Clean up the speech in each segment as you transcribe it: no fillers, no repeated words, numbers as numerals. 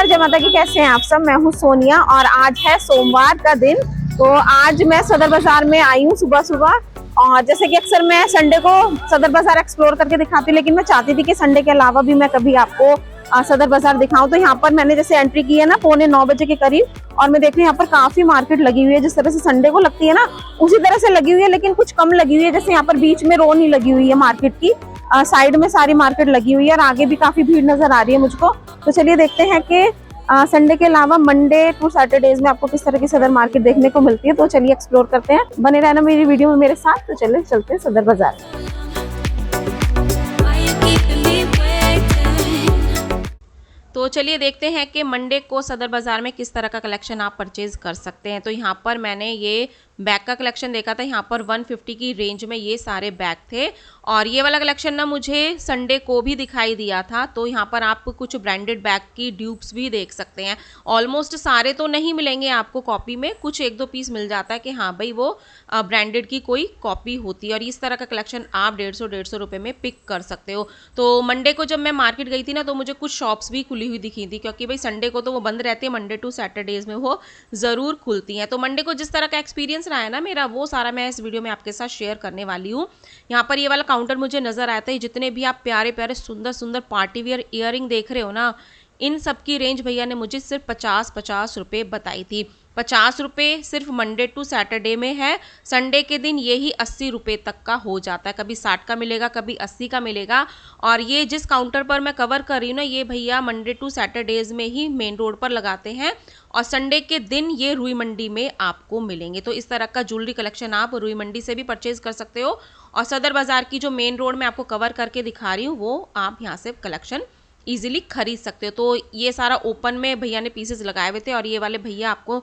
नमस्कार, जय माता की। कैसे हैं आप सब? मैं हूं सोनिया और आज है सोमवार का दिन। तो आज मैं सदर बाजार में आई हूं सुबह सुबह। और जैसे कि अक्सर मैं संडे को सदर बाजार एक्सप्लोर करके दिखाती, लेकिन मैं चाहती थी कि संडे के अलावा भी मैं कभी आपको सदर बाजार दिखाऊं। तो यहाँ पर मैंने जैसे एंट्री की है ना 8:45 बजे के करीब, और मैं देख रही हूँ यहाँ पर काफी मार्केट लगी हुई है। जिस तरह से संडे को लगती है ना उसी तरह से लगी हुई है, लेकिन कुछ कम लगी हुई है। जैसे यहाँ पर बीच में रो नहीं लगी हुई है मार्केट की, साइड में सारी मार्केट लगी हुई है और आगे भी काफी भीड़ नजर आ रही है मुझको। तो चलिए देखते हैं कि संडे के अलावा मंडे टू सैटरडेज में आपको किस तरह की सदर मार्केट देखने को मिलती है। तो चलिए एक्सप्लोर करते हैं, बने रहना मेरी वीडियो में मेरे साथ। तो चलिए चलते हैं सदर बाजार। तो चलिए देखते हैं कि मंडे को सदर बाजार में किस तरह का कलेक्शन आप परचेज कर सकते हैं। तो यहाँ पर मैंने ये बैग का कलेक्शन देखा था। यहाँ पर 150 की रेंज में ये सारे बैग थे, और ये वाला कलेक्शन ना मुझे संडे को भी दिखाई दिया था। तो यहाँ पर आप कुछ ब्रांडेड बैग की ड्यूप्स भी देख सकते हैं। ऑलमोस्ट सारे तो नहीं मिलेंगे आपको कॉपी में, कुछ एक दो पीस मिल जाता है कि हाँ भाई वो ब्रांडेड की कोई कॉपी होती है। और इस तरह का कलेक्शन आप 150 रुपये में पिक कर सकते हो। तो मंडे को जब मैं मार्केट गई थी ना तो मुझे कुछ शॉप्स भी खुली हुई दिखी थी, क्योंकि भाई संडे को तो वो बंद रहती है, मंडे टू सैटरडेज में वो ज़रूर खुलती हैं। तो मंडे को जिस तरह का एक्सपीरियंस रहा है ना मेरा, वो सारा मैं इस वीडियो में आपके साथ शेयर करने वाली हूँ। यहाँ पर ये वाला काउंटर मुझे नजर आया था। जितने भी आप प्यारे प्यारे सुंदर सुंदर पार्टी वियर ईयरिंग देख रहे हो ना, इन सब की रेंज भैया ने मुझे सिर्फ 50 रुपये बताई थी। 50 रुपये सिर्फ मंडे टू सैटरडे में है। संडे के दिन यही 80 रुपये तक का हो जाता है। कभी 60 का मिलेगा, कभी 80 का मिलेगा। और ये जिस काउंटर पर मैं कवर कर रही हूँ ना, ये भैया मंडे टू सैटरडेज में ही मेन रोड पर लगाते हैं, और संडे के दिन ये रुई मंडी में आपको मिलेंगे। तो इस तरह का ज्वेलरी कलेक्शन आप रुई मंडी से भी परचेज कर सकते हो, और सदर बाजार की जो मेन रोड में आपको कवर करके दिखा रही हूँ वो आप यहाँ से कलेक्शन इजीली खरीद सकते हो। तो ये सारा ओपन में भैया ने पीसेस लगाए हुए थे, और ये वाले भैया आपको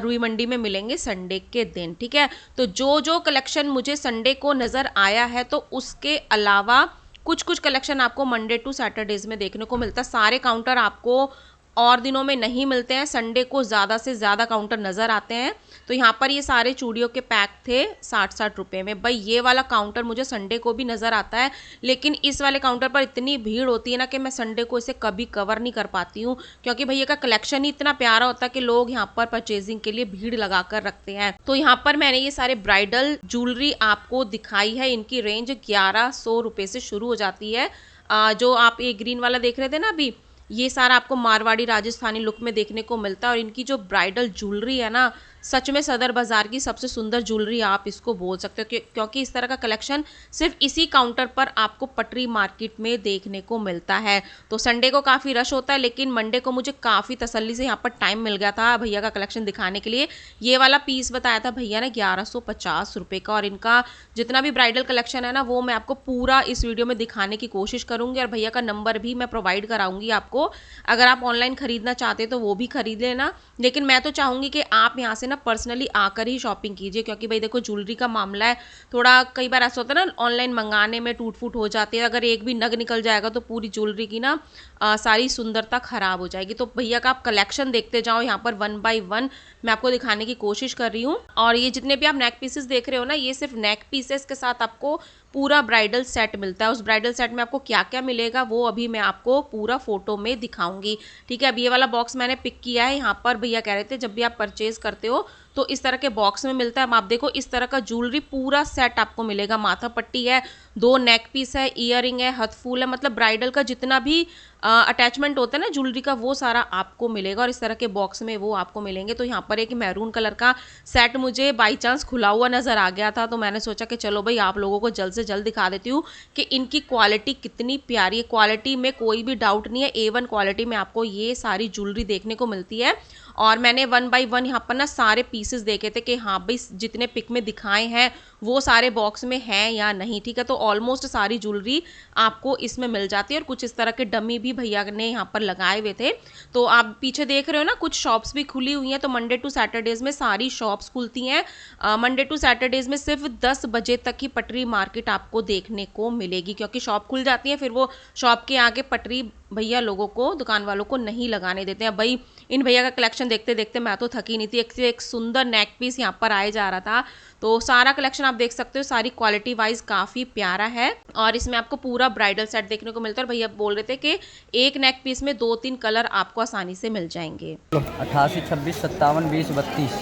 रुई मंडी में मिलेंगे संडे के दिन। ठीक है, तो जो जो कलेक्शन मुझे संडे को नज़र आया है, तो उसके अलावा कुछ कुछ कलेक्शन आपको मंडे टू सैटरडेज में देखने को मिलता है। सारे काउंटर आपको और दिनों में नहीं मिलते हैं, संडे को ज़्यादा से ज़्यादा काउंटर नज़र आते हैं। तो यहाँ पर ये सारे चूड़ियों के पैक थे 60 रुपये में। भाई ये वाला काउंटर मुझे संडे को भी नज़र आता है, लेकिन इस वाले काउंटर पर इतनी भीड़ होती है ना कि मैं संडे को इसे कभी कवर नहीं कर पाती हूँ, क्योंकि भैया का कलेक्शन ही इतना प्यारा होता है कि लोग यहाँ पर परचेजिंग के लिए भीड़ लगा कर रखते हैं। तो यहाँ पर मैंने ये सारे ब्राइडल ज्वेलरी आपको दिखाई है। इनकी रेंज 1100 रुपये से शुरू हो जाती है। जो आप ये ग्रीन वाला देख रहे थे ना अभी, ये सारा आपको मारवाड़ी राजस्थानी लुक में देखने को मिलता है। और इनकी जो ब्राइडल ज्वेलरी है ना, सच में सदर बाजार की सबसे सुंदर ज्वेलरी आप इसको बोल सकते हो, क्योंकि इस तरह का कलेक्शन सिर्फ इसी काउंटर पर आपको पटरी मार्केट में देखने को मिलता है। तो संडे को काफ़ी रश होता है, लेकिन मंडे को मुझे काफ़ी तसल्ली से यहाँ पर टाइम मिल गया था भैया का कलेक्शन दिखाने के लिए। ये वाला पीस बताया था भैया ने 1150 रुपये का, और इनका जितना भी ब्राइडल कलेक्शन है ना वो मैं आपको पूरा इस वीडियो में दिखाने की कोशिश करूँगी। और भैया का नंबर भी मैं प्रोवाइड कराऊंगी आपको, अगर आप ऑनलाइन खरीदना चाहते तो वो भी खरीद लेना। लेकिन मैं तो चाहूँगी कि आप यहाँ से पर्सनली आकर ही शॉपिंग कीजिए, क्योंकि भाई देखो ज्वेलरी का मामला है, थोड़ा कई बार ऐसा होता है ना ऑनलाइन मंगाने में टूट फूट हो जाती है। अगर एक भी नग निकल जाएगा तो पूरी ज्वेलरी की ना सारी सुंदरता खराब हो जाएगी। तो भैया का आप कलेक्शन देखते जाओ, यहाँ पर 1 बाय 1 मैं आपको दिखाने की कोशिश कर रही हूँ। और ये जितने भी आप नेक पीसेस देख रहे हो ना, ये सिर्फ नेक पीसेस के साथ आपको पूरा ब्राइडल सेट मिलता है। उस ब्राइडल सेट में आपको क्या क्या मिलेगा वो अभी मैं आपको पूरा फोटो में दिखाऊंगी। ठीक है, अब ये वाला बॉक्स मैंने पिक किया है। यहाँ पर भैया कह रहे थे जब भी आप परचेज करते हो तो इस तरह के बॉक्स में मिलता है। अब आप देखो इस तरह का ज्वेलरी पूरा सेट आपको मिलेगा। माथा पट्टी है, 2 नेक पीस है, ईयरिंग है, हथफूल है, मतलब ब्राइडल का जितना भी अटैचमेंट होता है ना ज्वेलरी का, वो सारा आपको मिलेगा। और इस तरह के बॉक्स में वो आपको मिलेंगे। तो यहाँ पर एक मैरून कलर का सेट मुझे बाई चांस खुला हुआ नजर आ गया था, तो मैंने सोचा कि चलो भाई आप लोगों को जल्द से जल्द दिखा देती हूँ कि इनकी क्वालिटी कितनी प्यारी है। क्वालिटी में कोई भी डाउट नहीं है, A1 क्वालिटी में आपको ये सारी ज्वेलरी देखने को मिलती है। और मैंने 1 बाय 1 यहाँ पर ना सारे पीसेस देखे थे कि हाँ भाई जितने पिक में दिखाए हैं वो सारे बॉक्स में हैं या नहीं। ठीक है, तो ऑलमोस्ट सारी ज्वेलरी आपको इसमें मिल जाती है। और कुछ इस तरह के डमी भी भैया ने यहाँ पर लगाए हुए थे। तो आप पीछे देख रहे हो ना, कुछ शॉप्स भी खुली हुई हैं। तो मंडे टू सैटरडेज में सारी शॉप्स खुलती हैं। मंडे टू सैटरडेज में सिर्फ 10 बजे तक ही पटरी मार्केट आपको देखने को मिलेगी, क्योंकि शॉप खुल जाती है, फिर वो शॉप के आगे पटरी भैया लोगों को, दुकान वालों को नहीं लगाने देते हैं। भाई इन भैया का कलेक्शन देखते देखते मैं तो थकी नहीं थी। एक से एक सुंदर नेक पीस यहाँ पर आए जा रहा था। तो सारा कलेक्शन आप देख सकते हो, सारी क्वालिटी वाइज काफ़ी प्यारा है और इसमें आपको पूरा ब्राइडल सेट देखने को मिलता है। और भैया बोल रहे थे कि एक नेक पीस में 2-3 कलर आपको आसानी से मिल जाएंगे। 88, 26, 57, 20, 32।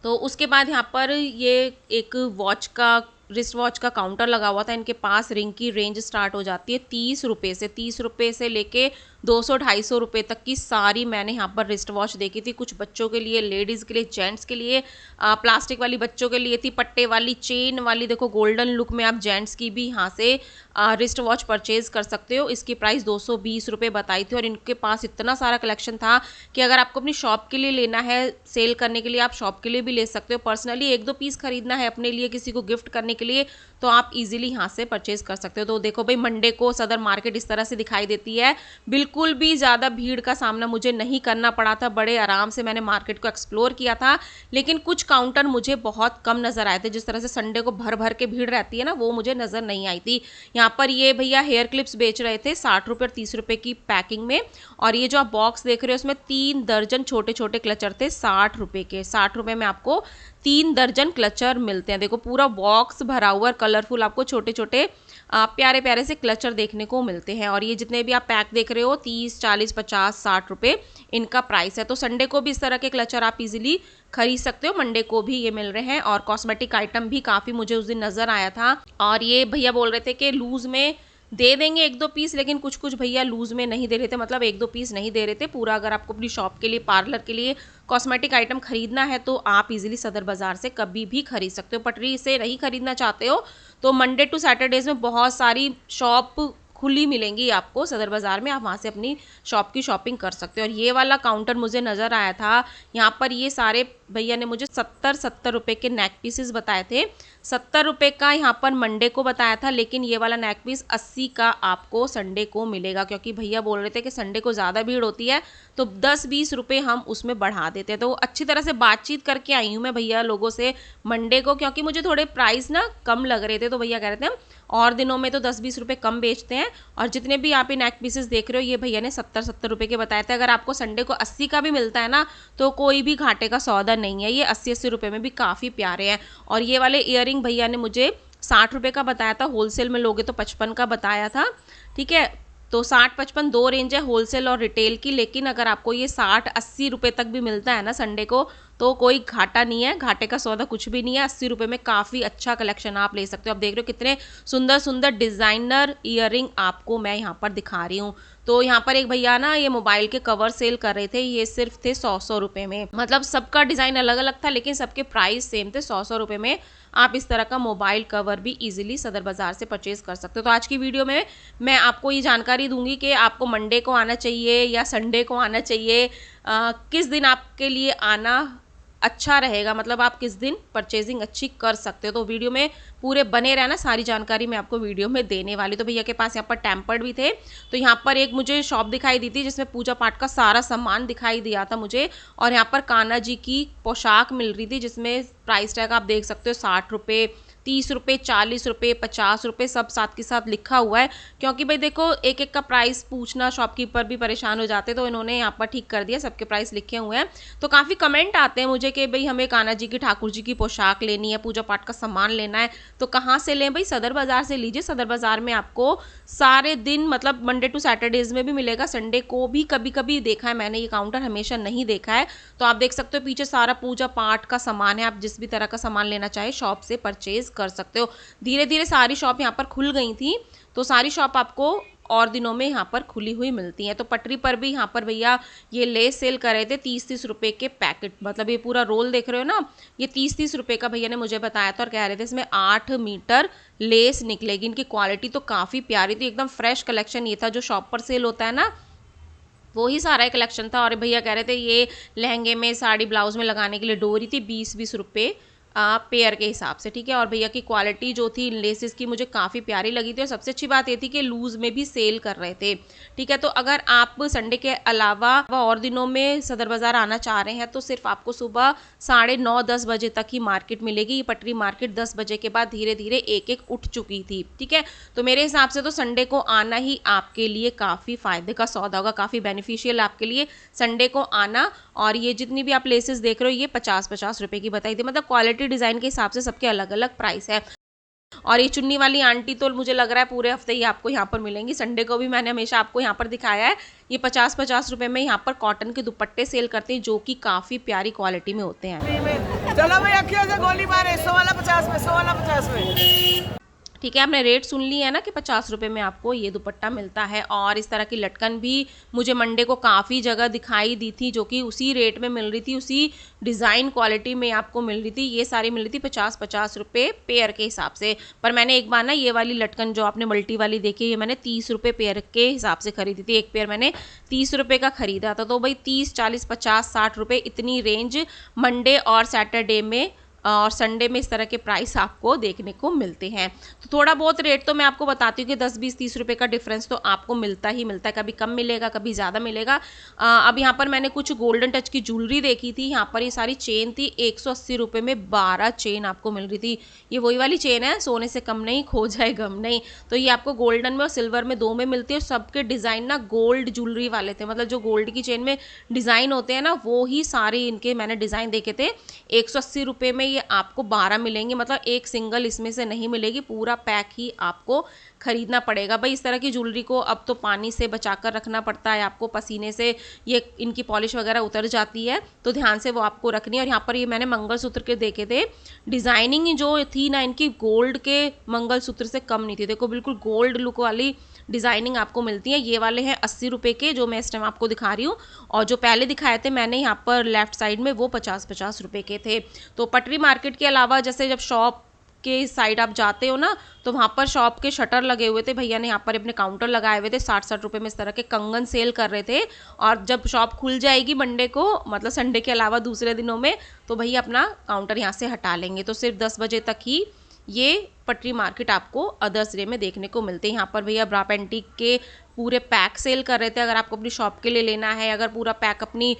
तो उसके बाद यहाँ पर ये एक वॉच का, रिस्ट वॉच का काउंटर लगा हुआ था। इनके पास रिंग की रेंज स्टार्ट हो जाती है 30 रुपये से। 30 रुपये से लेके 200-250 रुपये तक की सारी मैंने यहाँ पर रिस्ट वॉच देखी थी। कुछ बच्चों के लिए, लेडीज़ के लिए, जेंट्स के लिए। प्लास्टिक वाली बच्चों के लिए थी, पट्टे वाली, चेन वाली। देखो गोल्डन लुक में आप जेंट्स की भी यहाँ से रिस्ट वॉच परचेज कर सकते हो। इसकी प्राइस 220 रुपये बताई थी और इनके पास इतना सारा कलेक्शन था कि अगर आपको अपनी शॉप के लिए लेना है, सेल करने के लिए, आप शॉप के लिए भी ले सकते हो। पर्सनली 1-2 पीस खरीदना है अपने लिए, किसी को गिफ्ट करने के लिए, तो आप इजीली यहाँ से परचेज कर सकते हो। तो देखो भाई, मंडे को सदर मार्केट इस तरह से दिखाई देती है। बिल्कुल भी ज़्यादा भीड़ का सामना मुझे नहीं करना पड़ा था। बड़े आराम से मैंने मार्केट को एक्सप्लोर किया था। लेकिन कुछ काउंटर मुझे बहुत कम नज़र आए थे। जिस तरह से संडे को भर भर के भीड़ रहती है ना, वो मुझे नज़र नहीं आई थी। यहाँ पर ये भैया हेयर क्लिप्स बेच रहे थे 60 रुपये और 30 रुपये की पैकिंग में। और ये जो आप बॉक्स देख रहे हो, उसमें 3 दर्जन छोटे छोटे क्लचर थे 60 रुपये के। 60 रुपये में आपको 3 दर्जन क्लचर मिलते हैं। देखो पूरा बॉक्स भरा हुआ, कलरफुल आपको छोटे छोटे प्यारे प्यारे से क्लचर देखने को मिलते हैं। और ये जितने भी आप पैक देख रहे हो 30, 40, 50, 60 रुपये इनका प्राइस है। तो संडे को भी इस तरह के क्लचर आप इजीली खरीद सकते हो। मंडे को भी ये मिल रहे हैं। और कॉस्मेटिक आइटम भी काफ़ी मुझे उस दिन नज़र आया था। और ये भैया बोल रहे थे कि लूज़ में दे देंगे 1-2 पीस, लेकिन कुछ कुछ भैया लूज़ में नहीं दे रहे थे, मतलब 1-2 पीस नहीं दे रहे थे पूरा। अगर आपको अपनी शॉप के लिए, पार्लर के लिए कॉस्मेटिक आइटम खरीदना है तो आप इजीली सदर बाज़ार से कभी भी खरीद सकते हो। पटरी से नहीं खरीदना चाहते हो तो मंडे टू सैटरडेज़ में बहुत सारी शॉप खुली मिलेंगी आपको सदर बाज़ार में, आप वहाँ से अपनी शॉप की शॉपिंग कर सकते हो। और ये वाला काउंटर मुझे नज़र आया था। यहाँ पर ये सारे भैया ने मुझे 70 रुपये के नेक पीसेस बताए थे। 70 रुपये का यहाँ पर मंडे को बताया था, लेकिन ये वाला नेक पीस 80 का आपको संडे को मिलेगा, क्योंकि भैया बोल रहे थे कि संडे को ज़्यादा भीड़ होती है तो 10-20 रुपये हम उसमें बढ़ा देते हैं। तो अच्छी तरह से बातचीत करके आई हूँ मैं भैया लोगों से मंडे को, क्योंकि मुझे थोड़े प्राइस ना कम लग रहे थे। तो भैया कह रहे थे हम और दिनों में तो 10-20 रुपये कम बेचते हैं। और जितने भी आप ये नेक पीसेस देख रहे हो, ये भैया ने 70 रुपये के बताए थे। अगर आपको संडे को 80 का भी मिलता है ना, तो कोई भी घाटे का सौदा नहीं है। ये 80-80 रुपये में भी काफ़ी प्यारे हैं। और ये वाले ईयरिंग भैया ने मुझे 60 रुपये का बताया था, होलसेल में लोगे तो 55 का बताया था। ठीक है, तो 60-55 दो रेंज है, होलसेल और रिटेल की। लेकिन अगर आपको ये 60-80 रुपये तक भी मिलता है ना संडे को, तो कोई घाटा नहीं है, घाटे का सौदा कुछ भी नहीं है। 80 रुपये में काफ़ी अच्छा कलेक्शन आप ले सकते हो। आप देख रहे हो कितने सुंदर सुंदर डिज़ाइनर ईयरिंग आपको मैं यहाँ पर दिखा रही हूँ। तो यहाँ पर एक भैया ना ये मोबाइल के कवर सेल कर रहे थे, ये सिर्फ थे 100 रुपये में। मतलब सबका डिज़ाइन अलग अलग था, लेकिन सबके प्राइस सेम थे। 100 रुपये में आप इस तरह का मोबाइल कवर भी इजीली सदर बाज़ार से परचेज कर सकते हो। तो आज की वीडियो में मैं आपको ये जानकारी दूंगी कि आपको मंडे को आना चाहिए या संडे को आना चाहिए, किस दिन आपके लिए आना अच्छा रहेगा, मतलब आप किस दिन परचेजिंग अच्छी कर सकते हो। तो वीडियो में पूरे बने रहना, सारी जानकारी मैं आपको वीडियो में देने वाली। तो भैया के पास यहाँ पर टेम्पर्ड भी थे। तो यहाँ पर एक मुझे शॉप दिखाई दी थी जिसमें पूजा पाठ का सारा सामान दिखाई दिया था मुझे। और यहाँ पर कान्हा जी की पोशाक मिल रही थी, जिसमें प्राइस टैग आप देख सकते हो 60 रुपये, 30 रुपये, 40 रुपये, 50 रुपये सब साथ के साथ लिखा हुआ है। क्योंकि भाई देखो एक एक का प्राइस पूछना शॉपकीपर भी परेशान हो जाते, तो इन्होंने यहाँ पर ठीक कर दिया, सबके प्राइस लिखे हुए हैं। तो काफ़ी कमेंट आते हैं मुझे कि भाई हमें कान्हा जी की, ठाकुर जी की पोशाक लेनी है, पूजा पाठ का सामान लेना है, तो कहाँ से लें भाई? सदर बाज़ार से लीजिए। सदर बाज़ार में आपको सारे दिन, मतलब मंडे टू सैटरडेज में भी मिलेगा, संडे को भी कभी कभी देखा है मैंने, ये काउंटर हमेशा नहीं देखा है। तो आप देख सकते हो पीछे सारा पूजा पाठ का सामान है। आप जिस भी तरह का सामान लेना चाहे शॉप से परचेज कर सकते हो। धीरे धीरे सारी शॉप यहाँ पर खुल गई थी, तो सारी शॉप आपको और दिनों में यहाँ पर खुली हुई मिलती हैं। तो पटरी पर भी यहाँ पर भैया ये लेस सेल कर रहे थे 30-30 रुपये के पैकेट, मतलब ये पूरा रोल देख रहे हो ना, ये 30-30 रुपये का भैया ने मुझे बताया था। और कह रहे थे इसमें 8 मीटर लेस निकलेगी। इनकी क्वालिटी तो काफ़ी प्यारी थी, एकदम फ्रेश कलेक्शन ये था जो शॉप पर सेल होता है ना, वही सारा कलेक्शन था। और भैया कह रहे थे ये लहंगे में, साड़ी ब्लाउज में लगाने के लिए डोरी थी 20-20 रुपये पेयर के हिसाब से, ठीक है। और भैया की क्वालिटी जो थी लेसेस की मुझे काफ़ी प्यारी लगी थी, और सबसे अच्छी बात ये थी कि लूज़ में भी सेल कर रहे थे, ठीक है। तो अगर आप संडे के अलावा और दिनों में सदर बाज़ार आना चाह रहे हैं तो सिर्फ आपको सुबह 9:30-10 बजे तक ही मार्केट मिलेगी। ये पटरी मार्केट 10 बजे के बाद धीरे धीरे एक एक उठ चुकी थी, ठीक है। तो मेरे हिसाब से तो संडे को आना ही आपके लिए काफ़ी फ़ायदे का सौदा होगा, काफ़ी बेनिफिशियल आपके लिए संडे को आना। और ये जितनी भी आप लेसेस देख रहे हो ये 50-50 रुपए की बताई थी, मतलब क्वालिटी डिज़ाइन के हिसाब से सबके अलग अलग प्राइस है। और ये चुन्नी वाली आंटी तो मुझे लग रहा है पूरे हफ्ते ही आपको यहाँ पर मिलेंगी, संडे को भी मैंने हमेशा आपको यहाँ पर दिखाया है। ये 50-50 रुपए में यहाँ पर कॉटन के दुपट्टे सेल करते हैं जो कि काफ़ी प्यारी क्वालिटी में होते हैं। चलो भाई अखियों से गोली मारे, 100 वाला 50 में, 100 वाला 50 में। ठीक है, आपने रेट सुन लिया है ना कि 50 रुपये में आपको ये दुपट्टा मिलता है। और इस तरह की लटकन भी मुझे मंडे को काफ़ी जगह दिखाई दी थी जो कि उसी रेट में मिल रही थी, उसी डिज़ाइन क्वालिटी में आपको मिल रही थी। ये सारी मिल रही थी 50-50 रुपये पेयर के हिसाब से। पर मैंने एक बार ना ये वाली लटकन जो आपने मल्टी वाली देखी, ये मैंने 30 रुपये पेयर के हिसाब से खरीदी थी। एक पेयर मैंने 30 रुपये का खरीदा था। तो भाई 30, 40, 50, 60 रुपये इतनी रेंज मंडे और सैटरडे में और संडे में इस तरह के प्राइस आपको देखने को मिलते हैं। तो थोड़ा बहुत रेट तो मैं आपको बताती हूँ कि 10, 20, 30 रुपये का डिफरेंस तो आपको मिलता ही मिलता है, कभी कम मिलेगा कभी ज़्यादा मिलेगा। अब यहाँ पर मैंने कुछ गोल्डन टच की ज्वेलरी देखी थी, यहाँ पर ये सारी चेन थी 180 रुपये में 12 चेन आपको मिल रही थी। ये वही वाली चेन है, सोने से कम नहीं, खो जाए गम नहीं। तो ये आपको गोल्डन में और सिल्वर में दो में मिलती है। सबके डिज़ाइन ना गोल्ड ज्वेलरी वाले थे, मतलब जो गोल्ड की चेन में डिज़ाइन होते हैं ना वो ही सारे इनके मैंने डिज़ाइन देखे थे। 180 रुपये में ये आपको 12 मिलेंगे, मतलब एक सिंगल इसमें से नहीं मिलेगी, पूरा पैक ही आपको खरीदना पड़ेगा। भाई इस तरह की ज्वेलरी को अब तो पानी से बचाकर रखना पड़ता है आपको, पसीने से ये इनकी पॉलिश वगैरह उतर जाती है, तो ध्यान से वो आपको रखनी है। और यहाँ पर ये मैंने मंगलसूत्र के देखे थे, डिज़ाइनिंग जो थी ना इनकी गोल्ड के मंगलसूत्र से कम नहीं थी। देखो बिल्कुल गोल्ड लुक वाली डिज़ाइनिंग आपको मिलती है। ये वाले हैं 80 रुपये के जो मैं इस टाइम आपको दिखा रही हूँ, और जो पहले दिखाए थे मैंने यहाँ पर लेफ्ट साइड में वो 50-50 रुपये के थे। तो पटरी मार्केट के अलावा जैसे जब शॉप के साइड आप जाते हो ना तो वहाँ पर शॉप के शटर लगे हुए थे, भैया ने यहाँ पर अपने काउंटर लगाए हुए थे, 60-60 रुपये में इस तरह के कंगन सेल कर रहे थे। और जब शॉप खुल जाएगी मंडे को, मतलब संडे के अलावा दूसरे दिनों में, तो भैया अपना काउंटर यहाँ से हटा लेंगे। तो सिर्फ 10 बजे तक ही ये पटरी मार्केट आपको अदर्स डे में देखने को मिलते हैं। यहाँ पर भैया ब्रा पेंटी के पूरे पैक सेल कर रहे थे। अगर आपको अपनी शॉप के लिए लेना है, अगर पूरा पैक अपनी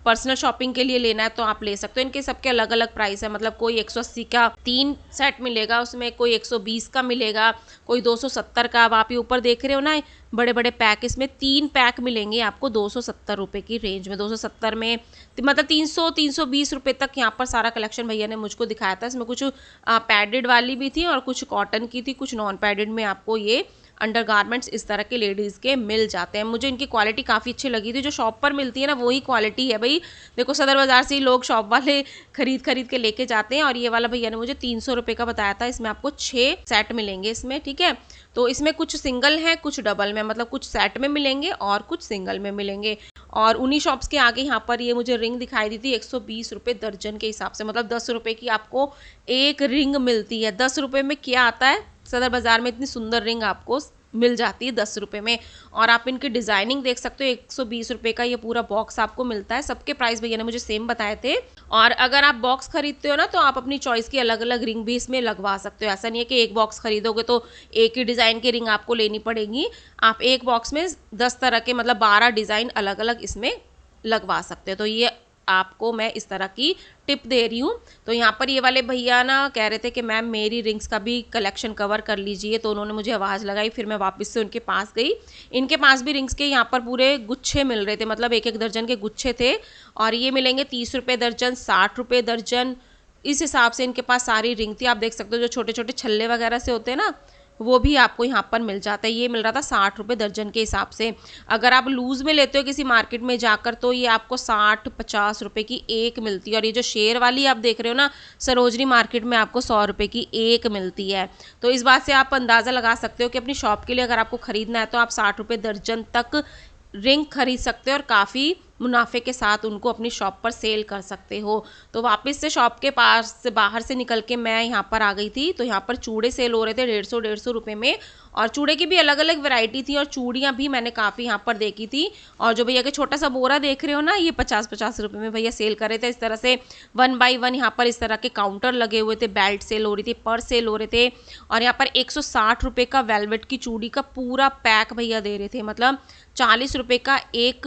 पर्सनल शॉपिंग के लिए लेना है तो आप ले सकते हो। इनके सबके अलग अलग प्राइस है, मतलब कोई 180 का 3 सेट मिलेगा, उसमें कोई 120 का मिलेगा, कोई 270 का। अब आप ये ऊपर देख रहे हो ना बड़े बड़े पैक, इसमें 3 पैक मिलेंगे आपको 270 रुपये की रेंज में। 270 में मतलब 300-320 रुपये तक यहाँ पर सारा कलेक्शन भैया ने मुझको दिखाया था। इसमें कुछ पैडेड वाली भी थी और कुछ कॉटन की थी, कुछ नॉन पैडेड में आपको ये अंडर गारमेंट्स इस तरह के लेडीज़ के मिल जाते हैं। मुझे इनकी क्वालिटी काफ़ी अच्छी लगी थी, जो शॉप पर मिलती है ना वही क्वालिटी है भाई। देखो सदर बाज़ार से ही लोग शॉप वाले खरीद के लेके जाते हैं। और ये वाला भैया ने मुझे 300 रुपये का बताया था। इसमें आपको 6 सेट मिलेंगे इसमें, ठीक है। तो इसमें कुछ सिंगल हैं कुछ डबल में, मतलब कुछ सेट में मिलेंगे और कुछ सिंगल में मिलेंगे। और उन्हीं शॉप्स के आगे यहाँ पर ये मुझे रिंग दिखाई दी थी 120 रुपये दर्जन के हिसाब से, मतलब 10 रुपये की आपको एक रिंग मिलती है। 10 रुपये में क्या आता है, सदर बाज़ार में इतनी सुंदर रिंग आपको मिल जाती है 10 रुपये में। और आप इनकी डिज़ाइनिंग देख सकते हो, 120 रुपये का ये पूरा बॉक्स आपको मिलता है। सबके प्राइस भैया ने मुझे सेम बताए थे। और अगर आप बॉक्स खरीदते हो ना तो आप अपनी चॉइस की अलग अलग रिंग भी इसमें लगवा सकते हो। ऐसा नहीं है कि एक बॉक्स खरीदोगे तो एक ही डिज़ाइन की रिंग आपको लेनी पड़ेगी। आप एक बॉक्स में 10 तरह के, मतलब 12 डिज़ाइन अलग अलग इसमें लगवा सकते हो। तो ये आपको मैं इस तरह की टिप दे रही हूँ। तो यहाँ पर ये वाले भैया ना कह रहे थे कि मैम मेरी रिंग्स का भी कलेक्शन कवर कर लीजिए, तो उन्होंने मुझे आवाज़ लगाई, फिर मैं वापस से उनके पास गई। इनके पास भी रिंग्स के यहाँ पर पूरे गुच्छे मिल रहे थे, मतलब एक एक दर्जन के गुच्छे थे। और ये मिलेंगे 30 रुपये दर्जन, 60 रुपये दर्जन, इस हिसाब से इनके पास सारी रिंग थी। आप देख सकते हो जो छोटे छोटे छल्ले वगैरह से होते हैं ना वो भी आपको यहाँ पर मिल जाता है। ये मिल रहा था 60 रुपये दर्जन के हिसाब से। अगर आप लूज़ में लेते हो किसी मार्केट में जाकर तो ये आपको 60-50 रुपये की एक मिलती है। और ये जो शेर वाली आप देख रहे हो ना सरोजनी मार्केट में आपको 100 रुपये की एक मिलती है। तो इस बात से आप अंदाज़ा लगा सकते हो कि अपनी शॉप के लिए अगर आपको ख़रीदना है तो आप 60 रुपये दर्जन तक रिंग खरीद सकते हो और काफ़ी मुनाफे के साथ उनको अपनी शॉप पर सेल कर सकते हो। तो वापस से शॉप के पास से बाहर से निकल के मैं यहाँ पर आ गई थी। तो यहाँ पर चूड़े सेल हो रहे थे 150 रुपये में, और चूड़े की भी अलग अलग वैरायटी थी और चूड़ियाँ भी मैंने काफ़ी यहाँ पर देखी थी। और जो भैया के छोटा सा बोरा देख रहे हो ना, ये 50-50 रुपये में भैया सेल कर रहे थे। इस तरह से 1 बाय 1 यहाँ पर इस तरह के काउंटर लगे हुए थे, बेल्ट सेल हो रही थी, पर्स सेल हो रहे थे, और यहाँ पर 160 रुपये का वेलवेट की चूड़ी का पूरा पैक भैया दे रहे थे। मतलब 40 रुपये का एक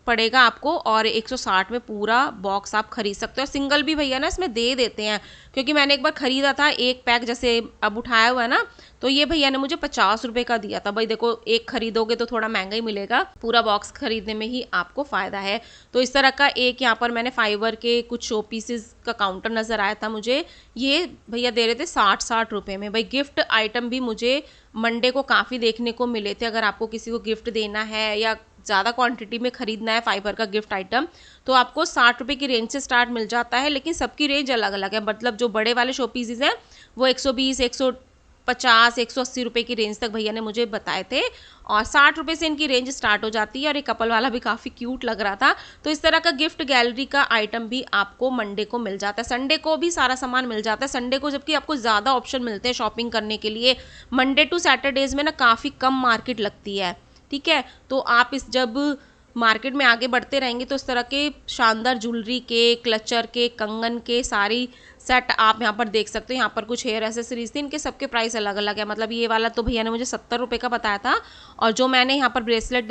पड़ेगा आपको और 160 में पूरा बॉक्स आप खरीद सकते हो। और सिंगल भी भैया ना इसमें दे देते हैं, क्योंकि मैंने एक बार ख़रीदा था एक पैक, जैसे अब उठाया हुआ है ना, तो ये भैया ने मुझे 50 रुपये का दिया था। भाई देखो, एक खरीदोगे तो थोड़ा महंगा ही मिलेगा, पूरा बॉक्स खरीदने में ही आपको फ़ायदा है। तो इस तरह का एक यहाँ पर मैंने फाइबर के कुछ शो पीसेस का काउंटर नज़र आया था मुझे, ये भैया दे रहे थे 60 रुपये में। भाई गिफ्ट आइटम भी मुझे मंडे को काफ़ी देखने को मिले थे। अगर आपको किसी को गिफ्ट देना है या ज़्यादा क्वांटिटी में ख़रीदना है फाइबर का गिफ्ट आइटम, तो आपको 60 रुपये की रेंज से स्टार्ट मिल जाता है। लेकिन सबकी रेंज अलग अलग है, मतलब जो बड़े वाले शो पीसेस हैं वो 120, 150, 180 रुपये की रेंज तक भैया ने मुझे बताए थे, और 60 रुपये से इनकी रेंज स्टार्ट हो जाती है। और एक कपल वाला भी काफ़ी क्यूट लग रहा था। तो इस तरह का गिफ्ट गैलरी का आइटम भी आपको मंडे को मिल जाता है। संडे को भी सारा सामान मिल जाता है संडे को, जबकि आपको ज़्यादा ऑप्शन मिलते हैं शॉपिंग करने के लिए। मंडे टू सैटरडेज़ में ना काफ़ी कम मार्केट लगती है, ठीक है। तो आप इस जब मार्केट में आगे बढ़ते रहेंगे तो इस तरह के शानदार ज्वेलरी के, क्लचर के, कंगन के सारी सेट आप यहाँ पर देख सकते हो। यहाँ पर कुछ हेयर एसेसरीज थे, इनके सबके प्राइस अलग अलग है। मतलब ये वाला तो भैया ने मुझे 70 रुपये का बताया था, और जो मैंने यहाँ पर ब्रेसलेट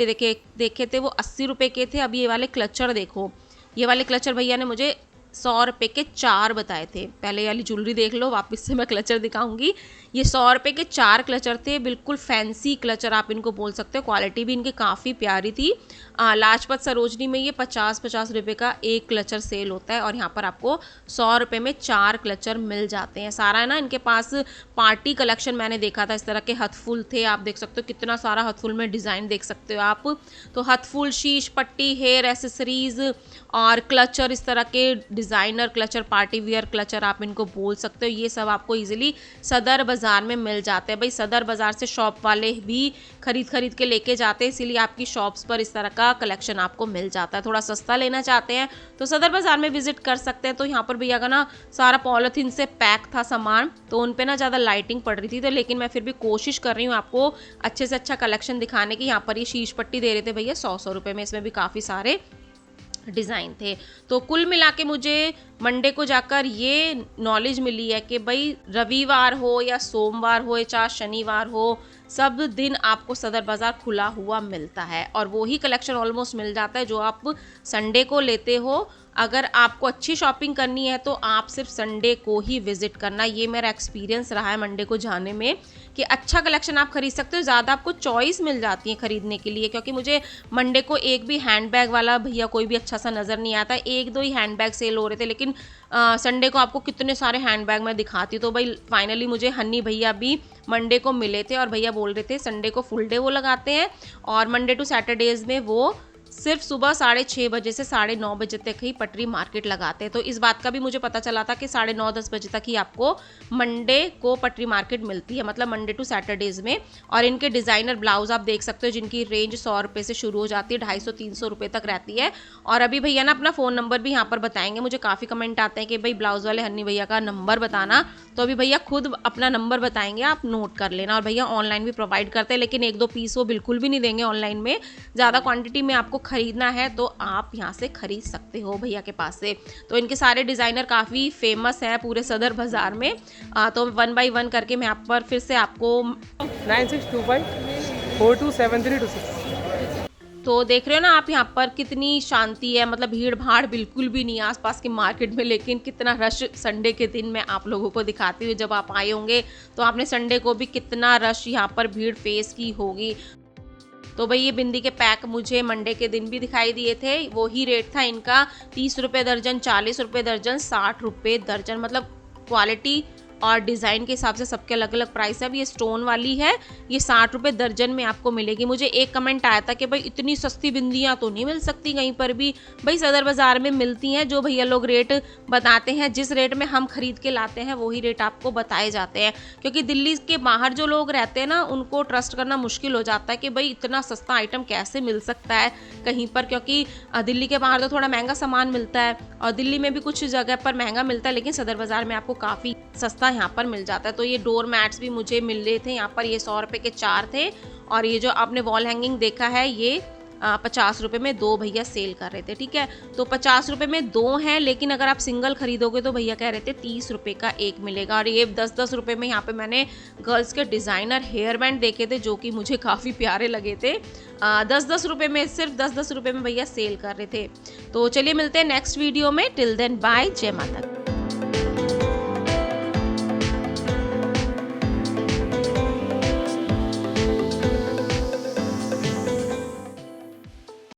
देखे थे वो 80 रुपये के थे। अब ये वाले क्लचर देखो, ये वाले क्लचर भैया ने मुझे 100 रुपये के 4 बताए थे। पहले वाली ज्वेलरी देख लो, वापस से मैं क्लचर दिखाऊंगी। ये 100 रुपये के 4 क्लचर थे, बिल्कुल फैंसी क्लचर आप इनको बोल सकते हो। क्वालिटी भी इनकी काफ़ी प्यारी थी। लाजपत सरोजनी में ये 50-50 रुपये का एक क्लचर सेल होता है, और यहाँ पर आपको 100 रुपये में 4 क्लचर मिल जाते हैं। सारा ना इनके पास पार्टी कलेक्शन मैंने देखा था, इस तरह के हथफुल थे। आप देख सकते हो कितना सारा हथफुल में डिज़ाइन देख सकते हो आप। तो हथफुल, शीश पट्टी, हेयर एसेसरीज और क्लचर, इस तरह के designer clutcher, party wear clutcher आप इनको बोल सकते हो। ये सब आपको इजीली सदर बाज़ार में मिल जाते हैं। भाई सदर बाज़ार से शॉप वाले भी खरीद के लेके जाते हैं, इसीलिए आपकी शॉप्स पर इस तरह का कलेक्शन आपको मिल जाता है। थोड़ा सस्ता लेना चाहते हैं तो सदर बाज़ार में विजिट कर सकते हैं। तो यहाँ पर भैया का ना सारा पॉलीथीन से पैक था सामान, तो उन पे ना ज़्यादा लाइटिंग पड़ रही थी, तो लेकिन मैं फिर भी कोशिश कर रही हूँ आपको अच्छे से अच्छा कलेक्शन दिखाने की। यहाँ पर ये शीश पट्टी दे रहे थे भैया 100 रुपये में, इसमें भी काफ़ी सारे डिज़ाइन थे। तो कुल मिला के मुझे मंडे को जाकर ये नॉलेज मिली है कि भाई रविवार हो या सोमवार हो या चाहे शनिवार हो, सब दिन आपको सदर बाज़ार खुला हुआ मिलता है, और वो ही कलेक्शन ऑलमोस्ट मिल जाता है जो आप संडे को लेते हो। अगर आपको अच्छी शॉपिंग करनी है तो आप सिर्फ संडे को ही विज़िट करना। ये मेरा एक्सपीरियंस रहा है मंडे को जाने में, कि अच्छा कलेक्शन आप खरीद सकते हो, ज़्यादा आपको चॉइस मिल जाती है खरीदने के लिए। क्योंकि मुझे मंडे को एक भी हैंडबैग वाला भैया कोई भी अच्छा सा नज़र नहीं आता। 1-2 ही हैंडबैग सेल हो रहे थे, लेकिन संडे को आपको कितने सारे हैंडबैग मैं दिखाती हूँ। तो भाई फाइनली मुझे हन्नी भैया भी मंडे को मिले थे, और भैया बोल रहे थे संडे को फुल डे वो लगाते हैं, और मंडे टू सैटरडेज़ में वो सिर्फ सुबह 6:30 बजे से 9:30 बजे तक ही पटरी मार्केट लगाते हैं। तो इस बात का भी मुझे पता चला था कि 9:30-10 बजे तक ही आपको मंडे को पटरी मार्केट मिलती है, मतलब मंडे टू सैटरडेज़ में। और इनके डिज़ाइनर ब्लाउज़ आप देख सकते हो, जिनकी रेंज 100 रुपये से शुरू हो जाती है, 250-300 रुपये तक रहती है। और अभी भैया ना अपना फ़ोन नंबर भी यहाँ पर बताएंगे। मुझे काफ़ी कमेंट आते हैं कि भाई ब्लाउज़ वाले हन्नी भैया का नंबर बताना, तो अभी भैया खुद अपना नंबर बताएंगे, आप नोट कर लेना। और भैया ऑनलाइन भी प्रोवाइड करते हैं, लेकिन 1-2 पीस वो बिल्कुल भी नहीं देंगे ऑनलाइन में। ज़्यादा क्वांटिटी में आपको खरीदना है तो आप यहाँ से खरीद सकते हो भैया के पास से। तो इनके सारे डिज़ाइनर काफ़ी फेमस हैं पूरे सदर बाज़ार में। तो 1 बाय 1 करके मैं यहाँ पर फिर से आपको 9625427326। तो देख रहे हो ना आप यहाँ पर कितनी शांति है, मतलब भीड़ भाड़ बिल्कुल भी नहीं आसपास के मार्केट में। लेकिन कितना रश संडे के दिन मैं आप लोगों को दिखाती हूँ। जब आप आए होंगे तो आपने संडे को भी कितना रश यहाँ पर भीड़ फेस की होगी। तो भाई ये बिंदी के पैक मुझे मंडे के दिन भी दिखाई दिए थे। वो ही रेट था इनका, 30 रुपये दर्जन, 40 रुपये दर्जन, 60 रुपये दर्जन। मतलब क्वालिटी और डिज़ाइन के हिसाब से सबके अलग अलग प्राइस है। अब ये स्टोन वाली है, ये 60 रुपये दर्जन में आपको मिलेगी। मुझे एक कमेंट आया था कि भाई इतनी सस्ती बिंदियाँ तो नहीं मिल सकती कहीं पर भी। भाई सदर बाज़ार में मिलती हैं, जो भैया लोग रेट बताते हैं, जिस रेट में हम खरीद के लाते हैं वही रेट आपको बताए जाते हैं। क्योंकि दिल्ली के बाहर जो लोग रहते हैं ना, उनको ट्रस्ट करना मुश्किल हो जाता है कि भाई इतना सस्ता आइटम कैसे मिल सकता है कहीं पर, क्योंकि दिल्ली के बाहर तो थोड़ा महंगा सामान मिलता है और दिल्ली में भी कुछ जगह पर महंगा मिलता है, लेकिन सदर बाज़ार में आपको काफ़ी सस्ता यहाँ पर मिल जाता है। तो ये डोर मैट्स भी मुझे मिल रहे थे यहाँ पर, ये 100 रुपये के 4 थे। और ये जो आपने वॉल हैंगिंग देखा है, ये 50 रुपये में 2 भैया सेल कर रहे थे। ठीक है, तो 50 रुपये में 2 हैं, लेकिन अगर आप सिंगल खरीदोगे तो भैया कह रहे थे 30 रुपये का एक मिलेगा। और ये 10-10 रुपये में यहाँ पे मैंने गर्ल्स के डिज़ाइनर हेयर बैंड देखे थे, जो कि मुझे काफ़ी प्यारे लगे थे। 10-10 रुपये में, सिर्फ 10-10 रुपये में भैया सेल कर रहे थे। तो चलिए मिलते हैं नेक्स्ट वीडियो में। टिल देन बाय, जय माता।